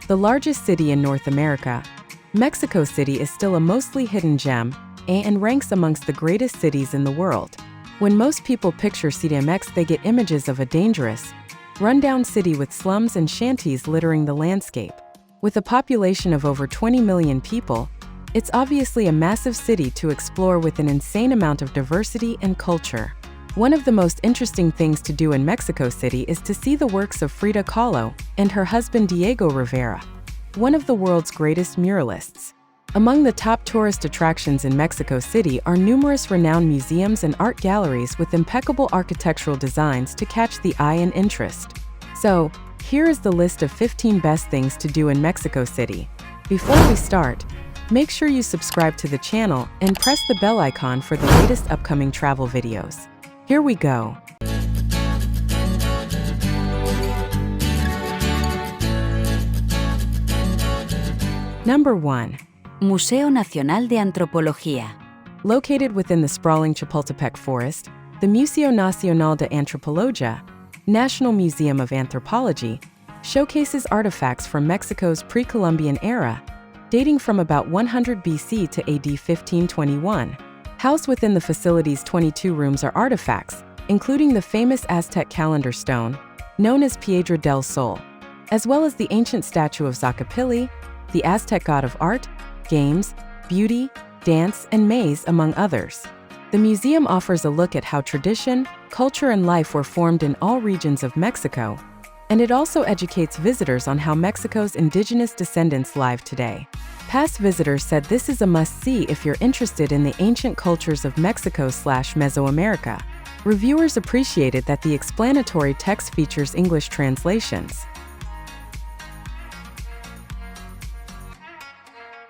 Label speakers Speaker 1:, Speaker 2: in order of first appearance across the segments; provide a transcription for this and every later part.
Speaker 1: The largest city in North America, Mexico City is still a mostly hidden gem and ranks amongst the greatest cities in the world. When most people picture CDMX, they get images of a dangerous, rundown city with slums and shanties littering the landscape. With a population of over 20 million people, it's obviously a massive city to explore with an insane amount of diversity and culture. One of the most interesting things to do in Mexico City is to see the works of Frida Kahlo and her husband Diego Rivera, one of the world's greatest muralists. Among the top tourist attractions in Mexico City are numerous renowned museums and art galleries with impeccable architectural designs to catch the eye and interest. So, here is the list of 15 best things to do in Mexico City. Before we start, make sure you subscribe to the channel and press the bell icon for the latest upcoming travel videos. Here we go. Number 1.
Speaker 2: Museo Nacional de Antropología.
Speaker 1: Located within the sprawling Chapultepec forest, the Museo Nacional de Antropología, National Museum of Anthropology, showcases artifacts from Mexico's pre-Columbian era, dating from about 100 BC to AD 1521. Housed within the facility's 22 rooms are artifacts, including the famous Aztec calendar stone, known as Piedra del Sol, as well as the ancient statue of Zacapili, the Aztec god of art, games, beauty, dance, and maize, among others. The museum offers a look at how tradition, culture, and life were formed in all regions of Mexico, and it also educates visitors on how Mexico's indigenous descendants live today. Past visitors said this is a must-see if you're interested in the ancient cultures of Mexico/Mesoamerica. Reviewers appreciated that the explanatory text features English translations.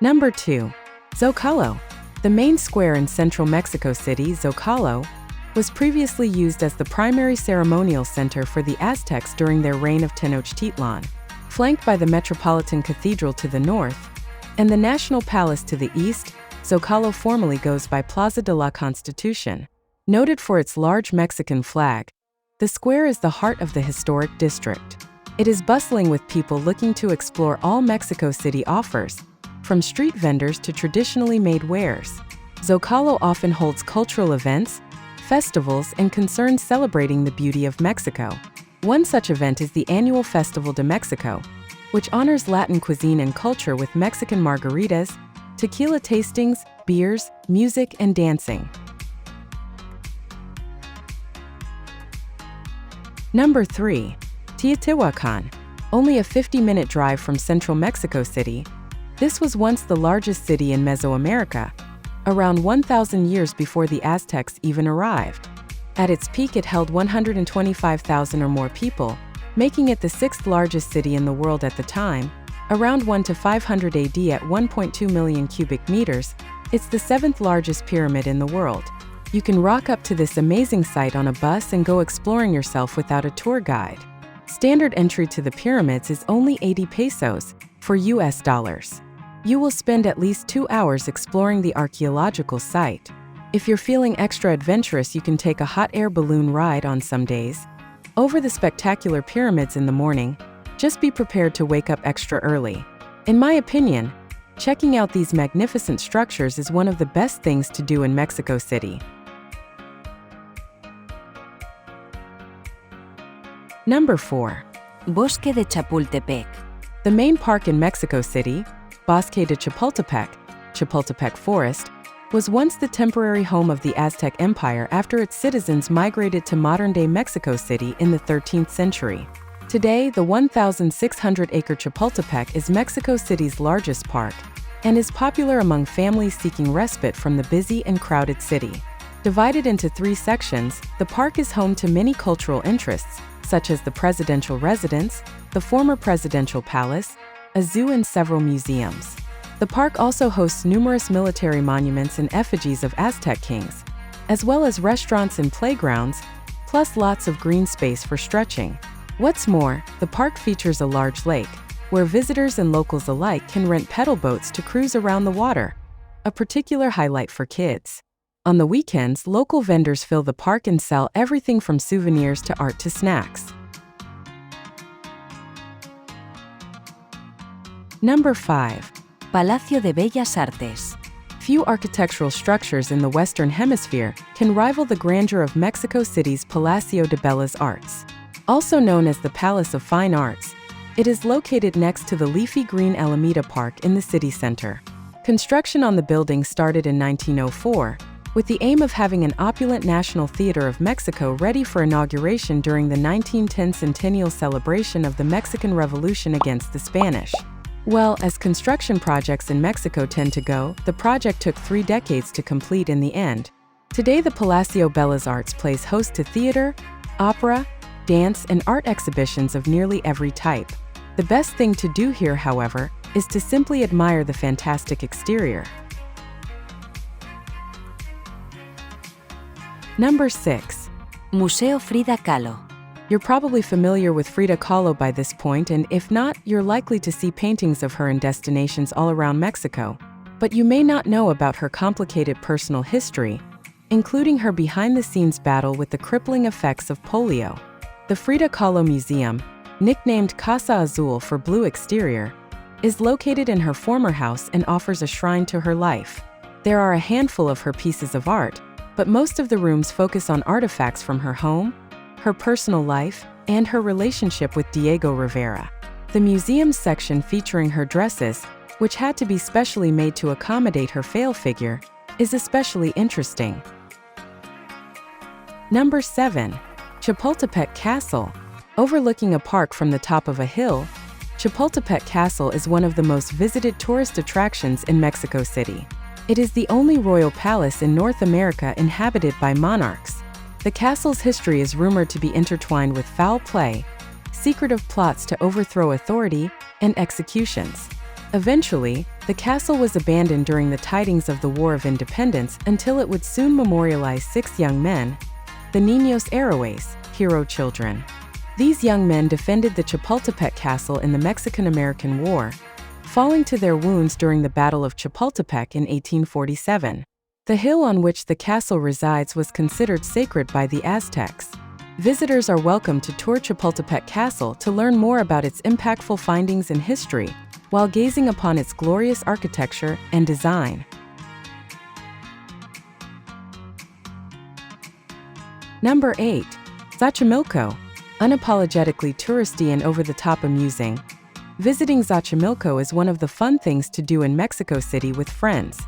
Speaker 1: Number 2. Zocalo. The main square in central Mexico City, Zocalo, was previously used as the primary ceremonial center for the Aztecs during their reign of Tenochtitlan. Flanked by the Metropolitan Cathedral to the north and the National Palace to the east, Zocalo formally goes by Plaza de la Constitución. Noted for its large Mexican flag, the square is the heart of the historic district. It is bustling with people looking to explore all Mexico City offers, from street vendors to traditionally made wares. Zocalo often holds cultural events, festivals, and concerns celebrating the beauty of Mexico. One such event is the annual Festival de Mexico, which honors Latin cuisine and culture with Mexican margaritas, tequila tastings, beers, music, and dancing. Number 3. Teotihuacan. Only a 50-minute drive from central Mexico City, this was once the largest city in Mesoamerica, around 1,000 years before the Aztecs even arrived. At its peak, it held 125,000 or more people, making it the sixth largest city in the world at the time. Around 1 to 500 AD at 1.2 million cubic meters, it's the seventh largest pyramid in the world. You can rock up to this amazing site on a bus and go exploring yourself without a tour guide. Standard entry to the pyramids is only 80 pesos, for US dollars. You will spend at least 2 hours exploring the archaeological site. If you're feeling extra adventurous, you can take a hot air balloon ride on some days over the spectacular pyramids in the morning. Just be prepared to wake up extra early. In my opinion, checking out these magnificent structures is one of the best things to do in Mexico City. Number 4.
Speaker 2: Bosque de Chapultepec.
Speaker 1: The main park in Mexico City, Bosque de Chapultepec, Chapultepec Forest, was once the temporary home of the Aztec Empire after its citizens migrated to modern-day Mexico City in the 13th century. Today, the 1,600-acre Chapultepec is Mexico City's largest park and is popular among families seeking respite from the busy and crowded city. Divided into 3 sections, the park is home to many cultural interests, such as the presidential residence, the former presidential palace, a zoo, and several museums. The park also hosts numerous military monuments and effigies of Aztec kings, as well as restaurants and playgrounds, plus lots of green space for stretching. What's more, the park features a large lake, where visitors and locals alike can rent pedal boats to cruise around the water, a particular highlight for kids. On the weekends, local vendors fill the park and sell everything from souvenirs to art to snacks. Number 5.
Speaker 2: Palacio de Bellas Artes.
Speaker 1: Few architectural structures in the Western Hemisphere can rival the grandeur of Mexico City's Palacio de Bellas Artes. Also known as the Palace of Fine Arts, it is located next to the leafy green Alameda Park in the city center. Construction on the building started in 1904, with the aim of having an opulent National Theater of Mexico ready for inauguration during the 1910 centennial celebration of the Mexican Revolution against the Spanish. Well, as construction projects in Mexico tend to go, the project took 3 decades to complete in the end. Today, the Palacio Bellas Artes plays host to theater, opera, dance, and art exhibitions of nearly every type. The best thing to do here, however, is to simply admire the fantastic exterior. Number 6.
Speaker 2: Museo Frida Kahlo.
Speaker 1: You're probably familiar with Frida Kahlo by this point, and if not, you're likely to see paintings of her in destinations all around Mexico. But you may not know about her complicated personal history, including her behind-the-scenes battle with the crippling effects of polio. The Frida Kahlo Museum, nicknamed Casa Azul for blue exterior, is located in her former house and offers a shrine to her life. There are a handful of her pieces of art, but most of the rooms focus on artifacts from her home, her personal life, and her relationship with Diego Rivera. The museum's section featuring her dresses, which had to be specially made to accommodate her fail figure, is especially interesting. Number 7. Chipolte Castle. Overlooking a park from the top of a hill, Chipolte Castle is one of the most visited tourist attractions in Mexico City. It is the only royal palace in North America inhabited by monarchs. The castle's history is rumored to be intertwined with foul play, secretive plots to overthrow authority, and executions. Eventually, the castle was abandoned during the tidings of the War of Independence until it would soon memorialize 6 young men, the Niños Héroes, hero children. These young men defended the Chipolte Castle in the Mexican-American War, falling to their wounds during the Battle of Chapultepec in 1847. The hill on which the castle resides was considered sacred by the Aztecs. Visitors are welcome to tour Chipolte Castle to learn more about its impactful findings in history, while gazing upon its glorious architecture and design. Number 8. Zaca Milco. Unapologetically touristy and over-the-top amusing, visiting Zaca Milco is one of the fun things to do in Mexico City with friends.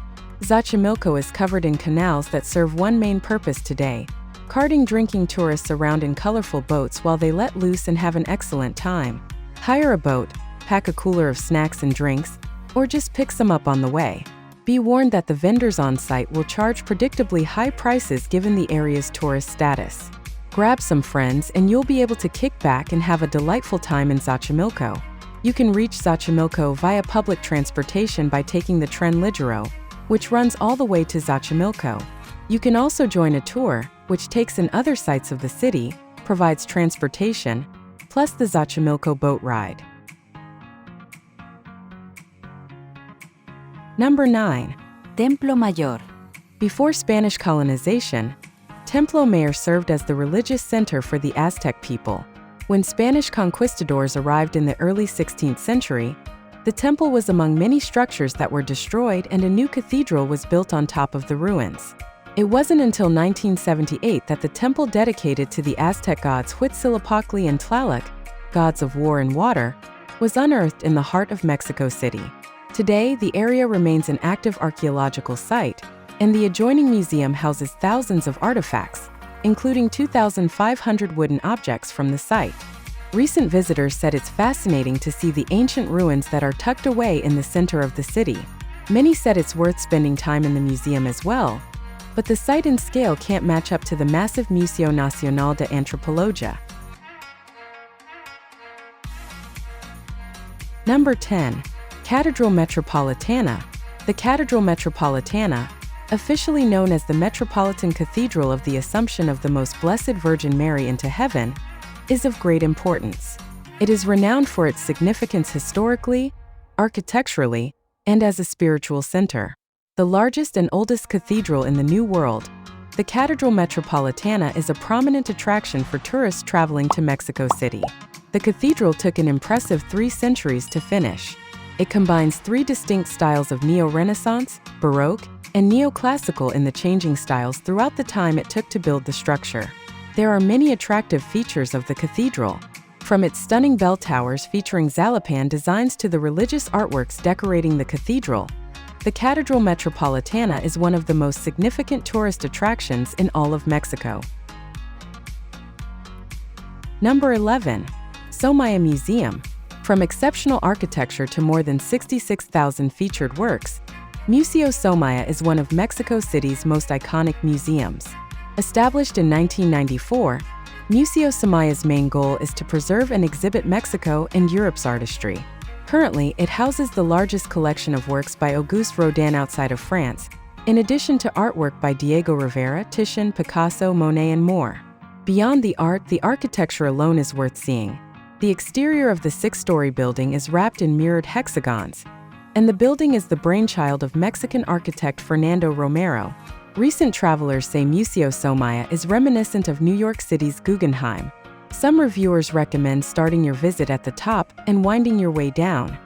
Speaker 1: Zaca Milco is covered in canals that serve one main purpose today: carting drinking tourists around in colorful boats while they let loose and have an excellent time. Hire a boat, pack a cooler of snacks and drinks, or just pick some up on the way. Be warned that the vendors on site will charge predictably high prices given the area's tourist status. Grab some friends and you'll be able to kick back and have a delightful time in Zaca Milco. You can reach Zaca Milco via public transportation by taking the Tren Ligero, which runs all the way to Zaca Milco. You can also join a tour, which takes in other sites of the city, provides transportation, plus the Zaca Milco boat ride. Number 9.
Speaker 2: Templo Mayor.
Speaker 1: Before Spanish colonization, Templo Mayor served as the religious center for the Aztec people. When Spanish conquistadors arrived in the early 16th century, the temple was among many structures that were destroyed and a new cathedral was built on top of the ruins. It wasn't until 1978 that the temple dedicated to the Aztec gods Huitzilopochtli and Tlaloc, gods of war and water, was unearthed in the heart of Mexico City. Today, the area remains an active archaeological site, and the adjoining museum houses thousands of artifacts, including 2,500 wooden objects from the site. Recent visitors said it's fascinating to see the ancient ruins that are tucked away in the center of the city. Many said it's worth spending time in the museum as well, but the site and scale can't match up to the massive Museo Nacional de Antropología. Number 10. Cathedral Metropolitana. The Cathedral Metropolitana, officially known as the Metropolitan Cathedral of the Assumption of the Most Blessed Virgin Mary into Heaven, is of great importance. It is renowned for its significance historically, architecturally, and as a spiritual center. The largest and oldest cathedral in the New World, the Cathedral Metropolitana is a prominent attraction for tourists traveling to Mexico City. The cathedral took an impressive 3 centuries to finish. It combines three distinct styles of Neo-Renaissance, Baroque, and Neoclassical in the changing styles throughout the time it took to build the structure. There are many attractive features of the cathedral, from its stunning bell towers featuring Zalapan designs to the religious artworks decorating the cathedral. The Cathedral Metropolitana is one of the most significant tourist attractions in all of Mexico. Number 11. Somaya Museum. From exceptional architecture to more than 66,000 featured works, Museo Somaya is one of Mexico City's most iconic museums. Established in 1994, Museo Somaya's main goal is to preserve and exhibit Mexico and Europe's artistry. Currently, it houses the largest collection of works by Auguste Rodin outside of France, in addition to artwork by Diego Rivera, Tiaan, Picasso, Monet, and more. Beyond the art, the architecture alone is worth seeing. The exterior of the six-story building is wrapped in mirrored hexagons, and the building is the brainchild of Mexican architect Fernando Romero. Recent travelers say Museo Somaya is reminiscent of New York City's Guggenheim. Some reviewers recommend starting your visit at the top and winding your way down.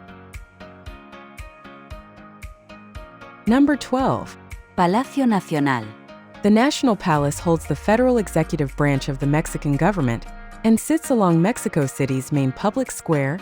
Speaker 1: Number 12.
Speaker 2: Palacio Nacional.
Speaker 1: The National Palace holds the federal executive branch of the Mexican government and sits along Mexico City's main public square,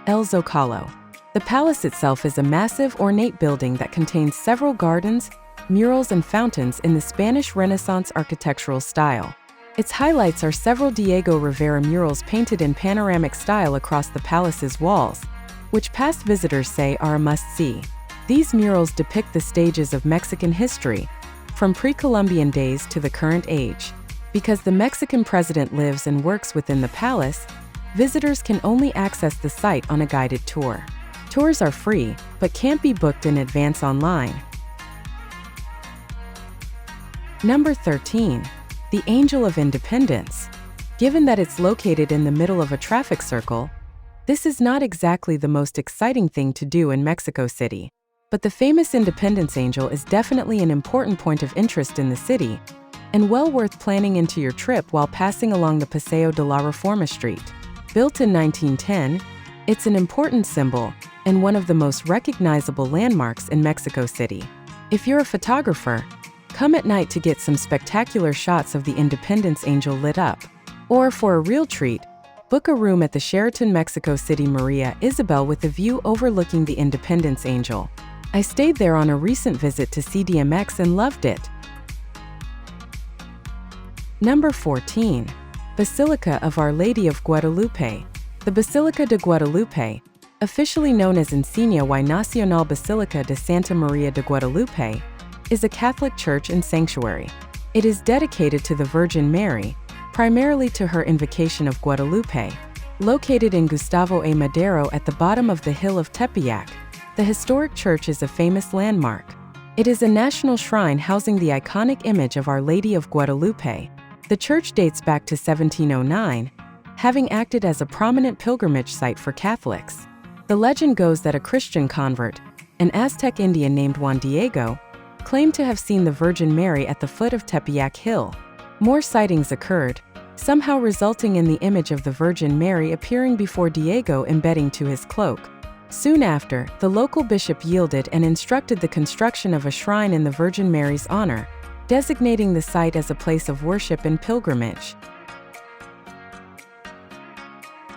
Speaker 1: El Zocalo. The palace itself is a massive, ornate building that contains several gardens, murals, and fountains in the Spanish Renaissance architectural style. Its highlights are several Diego Rivera murals painted in panoramic style across the palace's walls, which past visitors say are a must-see. These murals depict the stages of Mexican history, from pre-Columbian days to the current age. Because the Mexican president lives and works within the palace, visitors can only access the site on a guided tour. Tours are free, but can't be booked in advance online. Number 13. The Angel of Independence. Given that it's located in the middle of a traffic circle, this is not exactly the most exciting thing to do in Mexico City. But the famous Independence Angel is definitely an important point of interest in the city, and well worth planning into your trip while passing along the Paseo de la Reforma Street. Built in 1910, it's an important symbol and one of the most recognizable landmarks in Mexico City. If you're a photographer, come at night to get some spectacular shots of the Independence Angel lit up. Or for a real treat, book a room at the Sheraton Mexico City Maria Isabel with a view overlooking the Independence Angel. I stayed there on a recent visit to CDMX and loved it. Number 14. Basilica of Our Lady of Guadalupe. The Basilica de Guadalupe, officially known as Insignia y Nacional Basilica de Santa Maria de Guadalupe, is a Catholic church and sanctuary. It is dedicated to the Virgin Mary, primarily to her invocation of Guadalupe. Located in Gustavo A. Madero at the bottom of the hill of Tepeyac, the historic church is a famous landmark. It is a national shrine housing the iconic image of Our Lady of Guadalupe. The church dates back to 1709, having acted as a prominent pilgrimage site for Catholics. The legend goes that a Christian convert, an Aztec Indian named Juan Diego, claimed to have seen the Virgin Mary at the foot of Tepeyac Hill. More sightings occurred, somehow resulting in the image of the Virgin Mary appearing before Diego embedding to his cloak. Soon after, the local bishop yielded and instructed the construction of a shrine in the Virgin Mary's honor, designating the site as a place of worship and pilgrimage.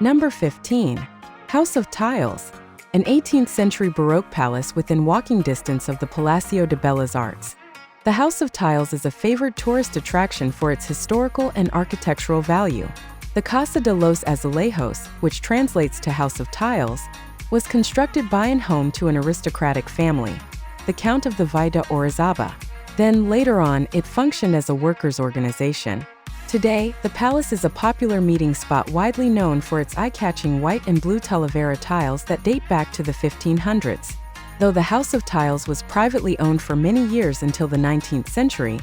Speaker 1: Number 15. House of Tiles, an 18th-century Baroque palace within walking distance of the Palacio de Bellas Arts. The House of Tiles is a favored tourist attraction for its historical and architectural value. The Casa de los Azulejos, which translates to House of Tiles, was constructed by and home to an aristocratic family, the Count of the Valle de Orizaba. Then, later on, it functioned as a workers' organization. Today, the palace is a popular meeting spot widely known for its eye-catching white and blue Talavera tiles that date back to the 1500s. Though the House of Tiles was privately owned for many years until the 19th century,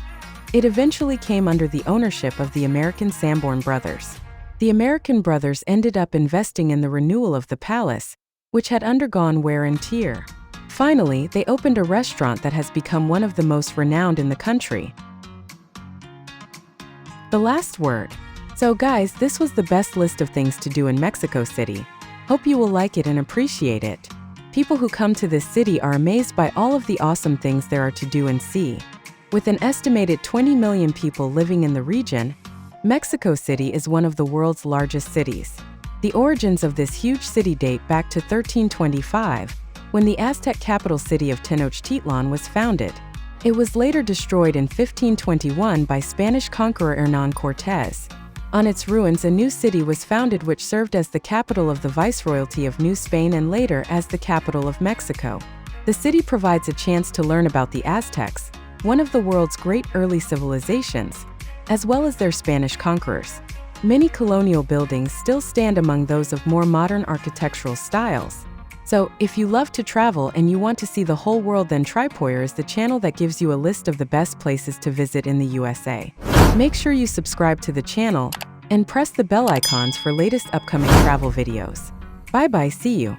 Speaker 1: it eventually came under the ownership of the American Sanborn brothers. The American brothers ended up investing in the renewal of the palace, which had undergone wear and tear. Finally, they opened a restaurant that has become one of the most renowned in the country. The last word. So guys, this was the best list of things to do in Mexico City. Hope you will like it and appreciate it. People who come to this city are amazed by all of the awesome things there are to do and see. With an estimated 20 million people living in the region, Mexico City is one of the world's largest cities. The origins of this huge city date back to 1325, when the Aztec capital city of Tenochtitlan was founded. It was later destroyed in 1521 by Spanish conqueror Hernán Cortés. On its ruins, a new city was founded which served as the capital of the Viceroyalty of New Spain and later as the capital of Mexico. The city provides a chance to learn about the Aztecs, one of the world's great early civilizations, as well as their Spanish conquerors. Many colonial buildings still stand among those of more modern architectural styles. So, if you love to travel and you want to see the whole world, then Tripoyer is the channel that gives you a list of the best places to visit in the USA. Make sure you subscribe to the channel and press the bell icons for latest upcoming travel videos. Bye bye, see you.